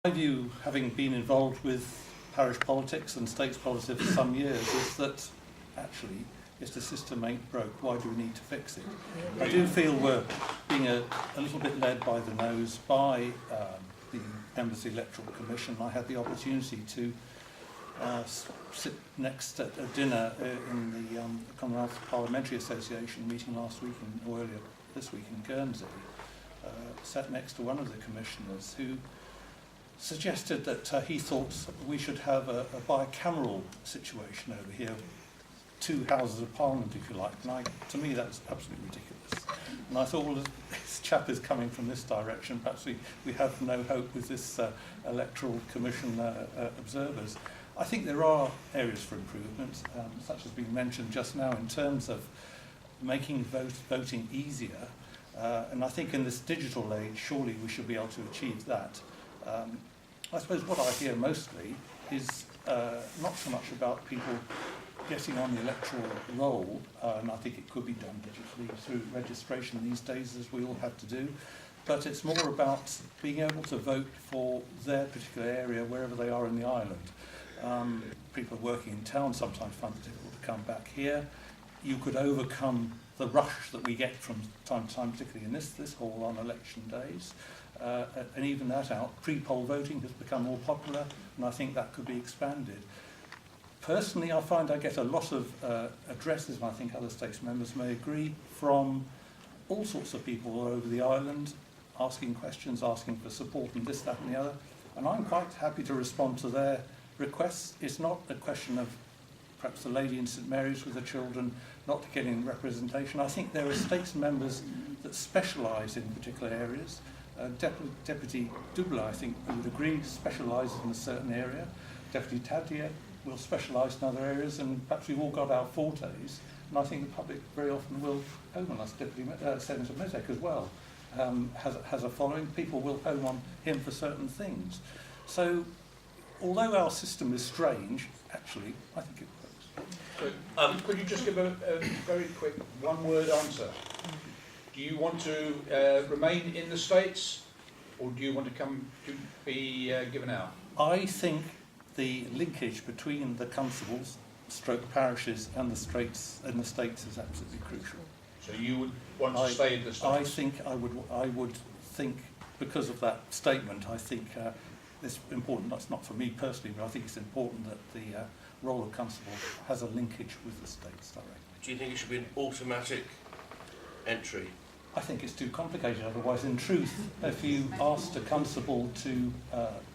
My view, having been involved with parish politics and states politics for some years, is that actually, if the system ain't broke, why do we need to fix it? I do feel we're being a little bit led by the nose by the members of the Electoral Commission. I had the opportunity to sit next at a dinner in the Commonwealth Parliamentary Association meeting last week, or earlier this week in Guernsey. Sat next to one of the commissioners who suggested that he thought we should have a bicameral situation over here, two houses of parliament, if you like. And to me, that's absolutely ridiculous. And I thought, well, this chap is coming from this direction. Perhaps we have no hope with this electoral commission observers. I think there are areas for improvement, such as being mentioned just now, in terms of making voting easier. And I think in this digital age, surely we should be able to achieve that. I suppose what I hear mostly is not so much about people getting on the electoral roll, and I think it could be done digitally through registration these days, as we all have to do, but it's more about being able to vote for their particular area wherever they are in the island. People working in town sometimes find it difficult to come back here. You could overcome the rush that we get from time to time, particularly in this hall on election days. And even that out, pre-poll voting has become more popular, and I think that could be expanded. Personally, I find I get a lot of addresses, and I think other states members may agree, from all sorts of people all over the island, asking questions, asking for support and this, that and the other. And I'm quite happy to respond to their requests. It's not a question of perhaps the lady in St Mary's with the children not getting representation. I think there are states members that specialise in particular areas. Deputy Dubla, I think, would agree, specialises in a certain area. Deputy Tadia will specialise in other areas, and perhaps we've all got our fortes. And I think the public very often will home on us. Deputy Senator Mezek as well has a following. People will home on him for certain things. So, although our system is strange, actually, I think it works. Could you just give a very quick one-word answer? Do you want to remain in the States, or do you want to come to be given out? I think the linkage between the constables, stroke parishes, and the States is absolutely crucial. So you would want to stay in the States? I think I would think, because of that statement, I think it's important. That's not for me personally, but I think it's important that the role of constable has a linkage with the States directly. Do you think it should be an automatic entry? I think it's too complicated otherwise. In truth, if you asked a constable to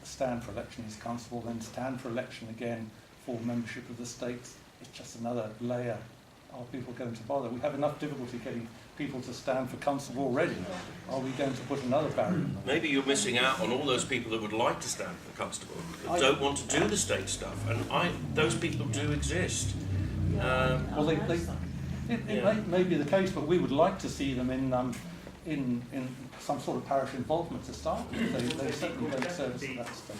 stand for election as constable, then stand for election again for membership of the States, it's just another layer. Are people going to bother? We have enough difficulty getting people to stand for constable already. Are we going to put another barrier in them? Maybe you're missing out on all those people that would like to stand for constable, that don't want to do the state stuff, and those people do exist. Well, it may be the case, but we would like to see them in some sort of parish involvement to start with. They certainly don't service at that stage.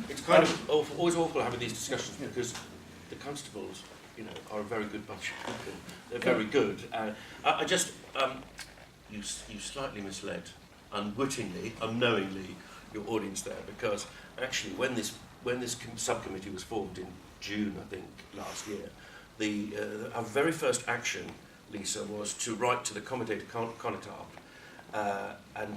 It's kind of always awful having these discussions because the constables, are a very good bunch of people. They're very good. I just you slightly misled, unwittingly, unknowingly, your audience there, because actually when this subcommittee was formed in June, I think, last year, our very first action, Lisa, was to write to the Comité de Connétable, and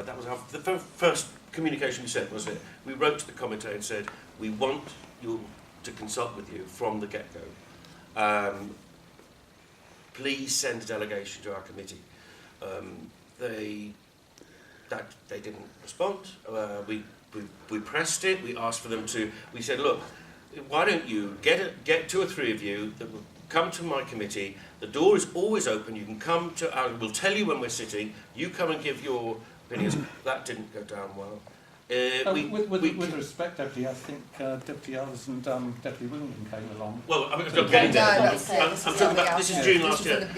that was the first communication we sent, wasn't it? We wrote to the Comité and said, we want you to consult with you from the get-go. Please send a delegation to our committee. They didn't respond. We pressed it. We asked for them to. We said, look, why don't you get two or three of you that will come to my committee? The door is always open. You can come to our. We'll tell you when we're sitting. You come and give your opinions. That didn't go down well. With respect, Deputy, I think Deputy Ellis and Deputy William came along. Well, I'm getting there. I'm talking about this is June last year.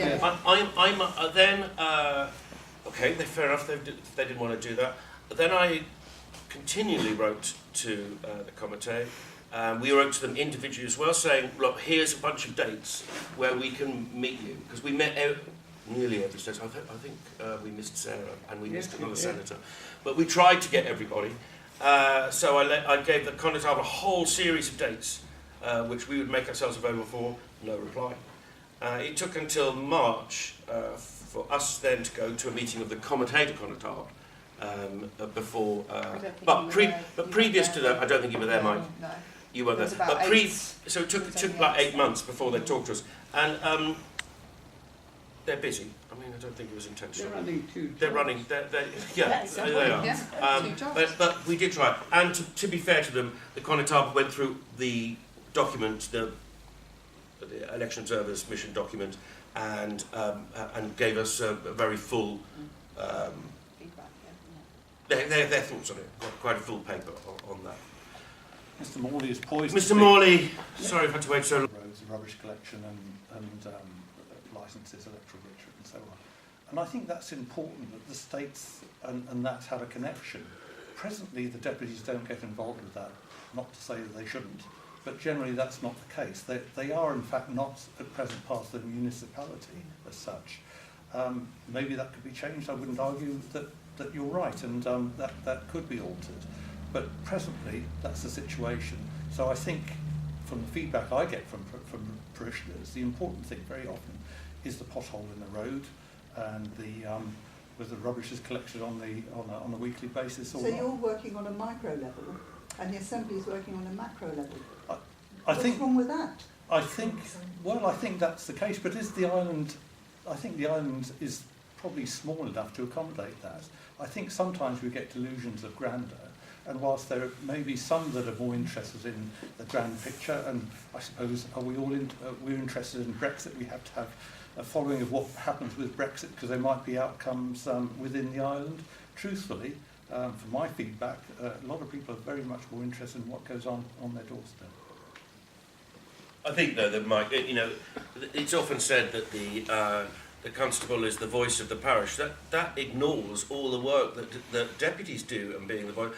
Okay, fair enough. They didn't want to do that. But then I continually wrote to the Comité. We wrote to them individually as well, saying, look, here's a bunch of dates where we can meet you, because we met nearly every state. I think we missed Sarah and we missed another senator. But we tried to get everybody. So I gave the Conotable a whole series of dates which we would make ourselves available for. No reply. It took until March for us then to go to a meeting of the Commentator Conotable before. But previous to that, I don't think you were there, Mike. No. You were there. But so it took like 8 months before they talked to us, and they're busy. I mean, I don't think it was intentional. They're running two jobs. They're running. They are. Yeah, 2 jobs. But we did try. And to be fair to them, the Conotable went through the document, the election observers mission document, and gave us a very full Feedback, their thoughts on it. Quite a full paper on that. Mr. Morley is poised. Mr. Morley, sorry I've had to wait so long. Roads, rubbish collection and licences, electoral ritual and so on. And I think that's important that the states and that have a connection. Presently the deputies don't get involved with that, not to say that they shouldn't, but generally that's not the case. They are in fact not at present part of the municipality as such. Maybe that could be changed. I wouldn't argue that you're right, and that could be altered. But presently, that's the situation. So I think, from the feedback I get from parishioners, the important thing very often is the pothole in the road, and whether the rubbish is collected on a weekly basis or So not. you're working on a micro level, and the Assembly is working on a macro level. What's wrong with that? I think that's the case. But is the island? I think the island is probably small enough to accommodate that. I think sometimes we get delusions of grandeur. And whilst there may be some that are more interested in the grand picture, and I suppose are we all we're interested in Brexit, we have to have a following of what happens with Brexit because there might be outcomes within the island. Truthfully, from my feedback, a lot of people are very much more interested in what goes on their doorstep. I think though that Mike, it's often said that the constable is the voice of the parish. That ignores all the work that deputies do and being the voice.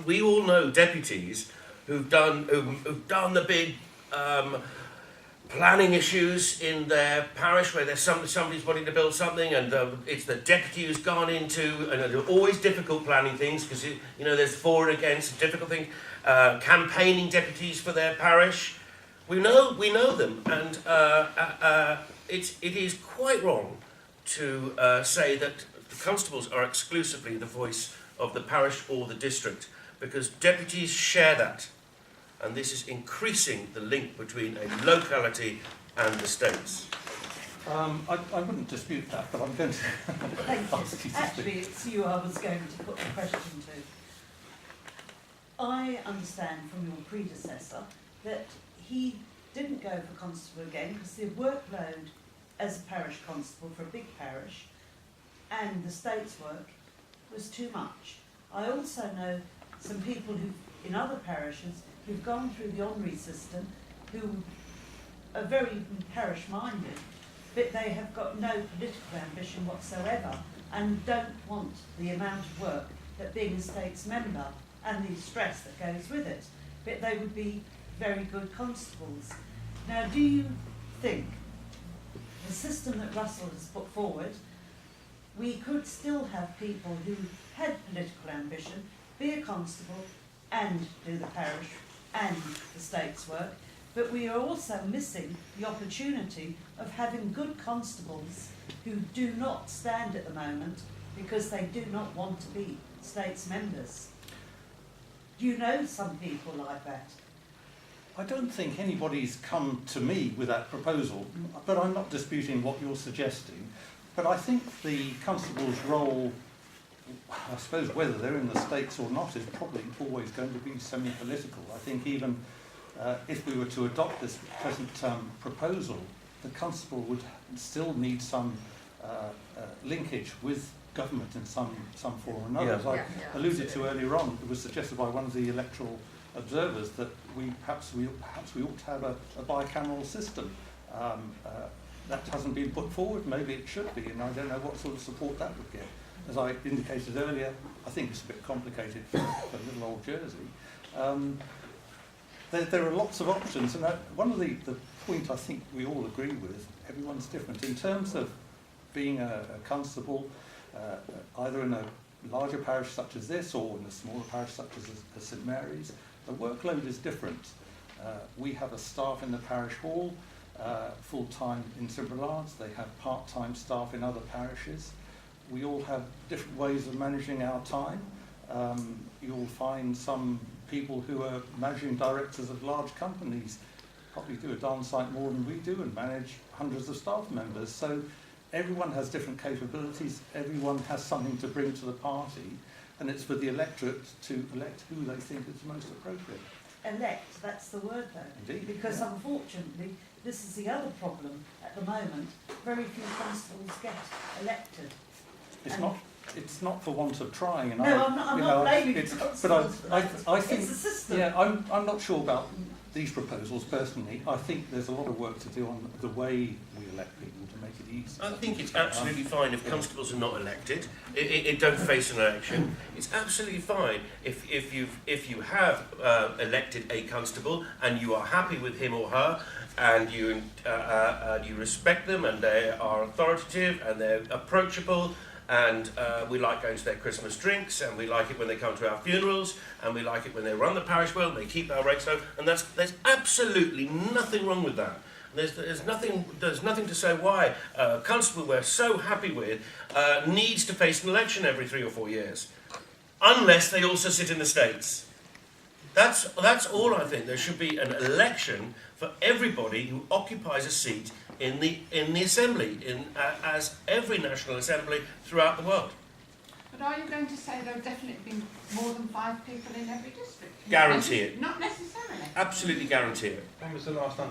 We all know deputies who've done the big planning issues in their parish where there's somebody's wanting to build something, and it's the deputy who's gone into, and they're always difficult planning things because there's for and against difficult things. Campaigning deputies for their parish, we know them, and it is quite wrong to say that the constables are exclusively the voice of the parish or the district, because deputies share that, and this is increasing the link between a locality and the states. I wouldn't dispute that, but I'm going to ask you to Actually, speak. it's you I was going to put the question to. I understand from your predecessor that he didn't go for constable again because the workload as a parish constable for a big parish and the state's work was too much. I also know some people who, in other parishes, who've gone through the honorary system, who are very parish-minded, but they have got no political ambition whatsoever and don't want the amount of work that being a state's member and the stress that goes with it. But they would be very good constables. Now, do you think the system that Russell has put forward, we could still have people who had political ambition, be a constable and do the parish and the state's work, but we are also missing the opportunity of having good constables who do not stand at the moment because they do not want to be states members. Do you know some people like that? I don't think anybody's come to me with that proposal, but I'm not disputing what you're suggesting. But I think the constable's role, I suppose whether they're in the states or not, is probably always going to be semi-political. I think even if we were to adopt this present proposal, the constable would still need some linkage with government in some form or another. As I alluded to earlier on, it was suggested by one of the electoral observers that perhaps we ought to have a bicameral system. That hasn't been put forward. Maybe it should be, and I don't know what sort of support that would get. As I indicated earlier, I think it's a bit complicated for little old Jersey. There are lots of options, and one of the point I think we all agree with, everyone's different. In terms of being a constable, either in a larger parish such as this, or in a smaller parish such as St Mary's, the workload is different. We have a staff in the parish hall, full-time in St Brelade. They have part-time staff in other parishes. We all have different ways of managing our time. You'll find some people who are managing directors of large companies probably do a darn sight more than we do and manage hundreds of staff members. So everyone has different capabilities, everyone has something to bring to the party, and it's for the electorate to elect who they think is most appropriate. Elect, that's the word though. Indeed. Because yeah. unfortunately, this is the other problem at the moment. Very few constables get elected. It's not for want of trying. And No, I'm not blaming constables. But I think, it's the system. yeah, I'm not sure about these proposals personally. I think there's a lot of work to do on the way we elect people to make it easy. I think it's absolutely fine if constables are not elected. It don't face an election. It's absolutely fine if you have elected a constable and you are happy with him or her, and you respect them, and they are authoritative and they're approachable. And we like going to their Christmas drinks, and we like it when they come to our funerals, and we like it when they run the parish well, and they keep our rates low, and there's absolutely nothing wrong with that. There's nothing to say why a constable we're so happy with needs to face an election every 3 or 4 years, unless they also sit in the States. That's all I think. There should be an election for everybody who occupies a seat in the assembly, as every national assembly throughout the world. But are you going to say there will definitely be more than 5 people in every district? Guarantee it. Not necessarily. Absolutely guarantee it. When was the last time